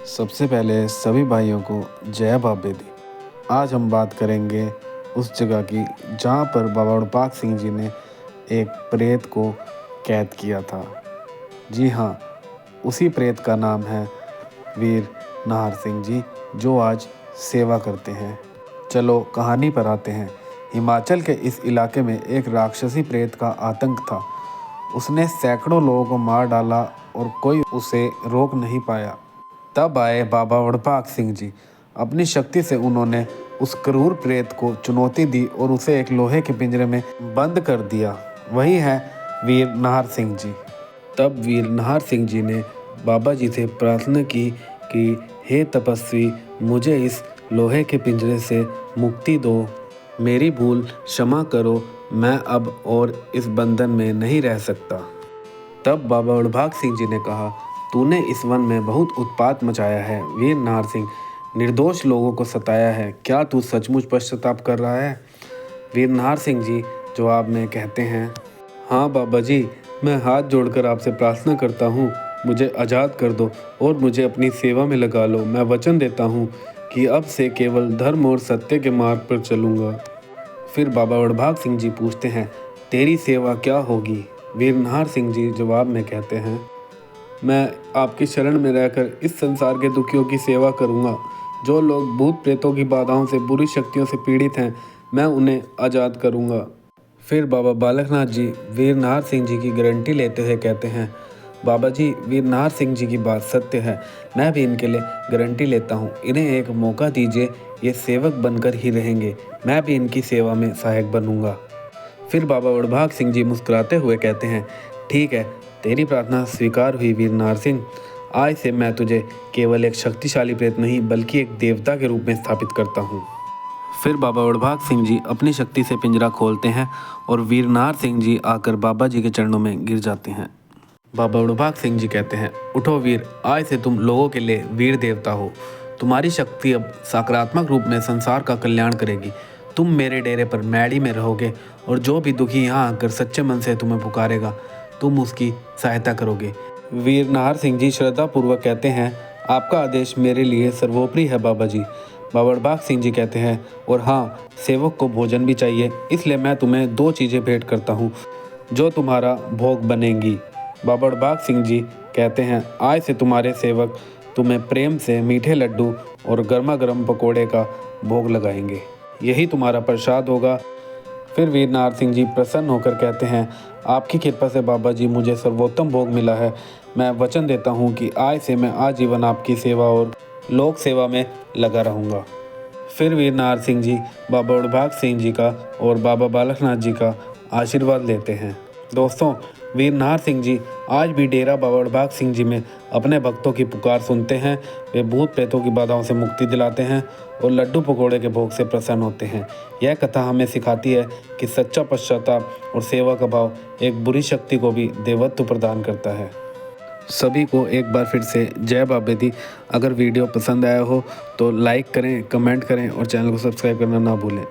सबसे पहले सभी भाइयों को जय बाबे दी। आज हम बात करेंगे उस जगह की जहाँ पर बाबा वड़पाक सिंह जी ने एक प्रेत को कैद किया था। जी हाँ, उसी प्रेत का नाम है वीर नाहर सिंह जी, जो आज सेवा करते हैं। चलो कहानी पर आते हैं। हिमाचल के इस इलाके में एक राक्षसी प्रेत का आतंक था। उसने सैकड़ों लोगों को मार डाला और कोई उसे रोक नहीं पाया। तब आए बाबा वड़पाक सिंह जी। अपनी शक्ति से उन्होंने उस क्रूर प्रेत को चुनौती दी और उसे एक लोहे के पिंजरे में बंद कर दिया। वही है वीर नाहर सिंह जी। तब वीर नाहर सिंह जी ने बाबा जी से प्रार्थना की कि हे तपस्वी, मुझे इस लोहे के पिंजरे से मुक्ति दो, मेरी भूल क्षमा करो, मैं अब और इस बंधन में नहीं रह सकता। तब बाबा वड़भाग सिंह जी ने कहा, तूने इस वन में बहुत उत्पात मचाया है वीर नाहर सिंह, निर्दोष लोगों को सताया है, क्या तू सचमुच पश्चाताप कर रहा है? वीर नाहर सिंह जी जवाब में कहते हैं, हाँ बाबा जी, मैं हाथ जोड़कर आपसे प्रार्थना करता हूँ, मुझे आज़ाद कर दो और मुझे अपनी सेवा में लगा लो। मैं वचन देता हूँ कि अब से केवल धर्म और सत्य के मार्ग पर चलूँगा। फिर बाबा वड़भाग सिंह जी पूछते हैं, तेरी सेवा क्या होगी? वीर नाहर सिंह जी जवाब में कहते हैं, मैं आपकी शरण में रहकर इस संसार के दुखियों की सेवा करूंगा। जो लोग भूत प्रेतों की बाधाओं से, बुरी शक्तियों से पीड़ित हैं, मैं उन्हें आज़ाद करूंगा। फिर बाबा बालकनाथ जी वीर नाहर सिंह जी की गारंटी लेते हुए कहते हैं, बाबा जी, वीर नाहर सिंह जी की बात सत्य है, मैं भी इनके लिए गारंटी लेता हूँ। इन्हें एक मौका दीजिए, ये सेवक बनकर ही रहेंगे, मैं भी इनकी सेवा में सहायक बनूंगा। फिर बाबा वड़भाग सिंह जी मुस्कुराते हुए कहते हैं, ठीक है, तेरी प्रार्थना स्वीकार हुई वीर नाहर सिंह। आज से मैं तुझे केवल एक शक्तिशाली प्रेत नहीं बल्कि एक देवता के रूप में स्थापित करता हूँ। फिर बाबा वड़भाग सिंह जी अपनी शक्ति से पिंजरा खोलते हैं और वीर नाहर सिंह जी आकर बाबा जी के चरणों में गिर जाते हैं। बाबा वड़भाग सिंह जी कहते हैं, उठो वीर, आज से तुम लोगों के लिए वीर देवता हो। तुम्हारी शक्ति अब सकारात्मक रूप में संसार का कल्याण करेगी। तुम मेरे डेरे पर मैड़ी में रहोगे और जो भी दुखी यहाँ आकर सच्चे मन से तुम्हें पुकारेगा, तुम उसकी सहायता करोगे। वीर नाहर सिंह जी श्रद्धापूर्वक कहते हैं, आपका आदेश मेरे लिए सर्वोपरि है बाबा जी। बाबा वड़भाग सिंह जी कहते हैं, और हाँ, सेवक को भोजन भी चाहिए, इसलिए मैं तुम्हें 2 चीज़ें भेंट करता हूँ जो तुम्हारा भोग बनेंगी। बाबा वड़भाग सिंह जी कहते हैं, आज से तुम्हारे सेवक तुम्हें प्रेम से मीठे लड्डू और गर्मा गर्म पकोड़े का भोग लगाएंगे, यही तुम्हारा प्रसाद होगा। फिर वीर नाहर सिंह जी प्रसन्न होकर कहते हैं, आपकी कृपा से बाबा जी मुझे सर्वोत्तम भोग मिला है। मैं वचन देता हूँ कि आज से मैं आजीवन आपकी सेवा और लोक सेवा में लगा रहूँगा। फिर वीर नाहर सिंह जी बाबा वड़भाग सिंह जी का और बाबा बालकनाथ जी का आशीर्वाद लेते हैं। दोस्तों, वीर नाहर सिंह जी आज भी डेरा बाबा वड़भाग सिंह जी में अपने भक्तों की पुकार सुनते हैं। वे भूत प्रेतों की बाधाओं से मुक्ति दिलाते हैं और लड्डू पकौड़े के भोग से प्रसन्न होते हैं। यह कथा हमें सिखाती है कि सच्चा पश्चाताप और सेवा का भाव एक बुरी शक्ति को भी देवत्व प्रदान करता है। सभी को एक बार फिर से जय बाबे दी। अगर वीडियो पसंद आया हो तो लाइक करें, कमेंट करें और चैनल को सब्सक्राइब करना ना भूलें।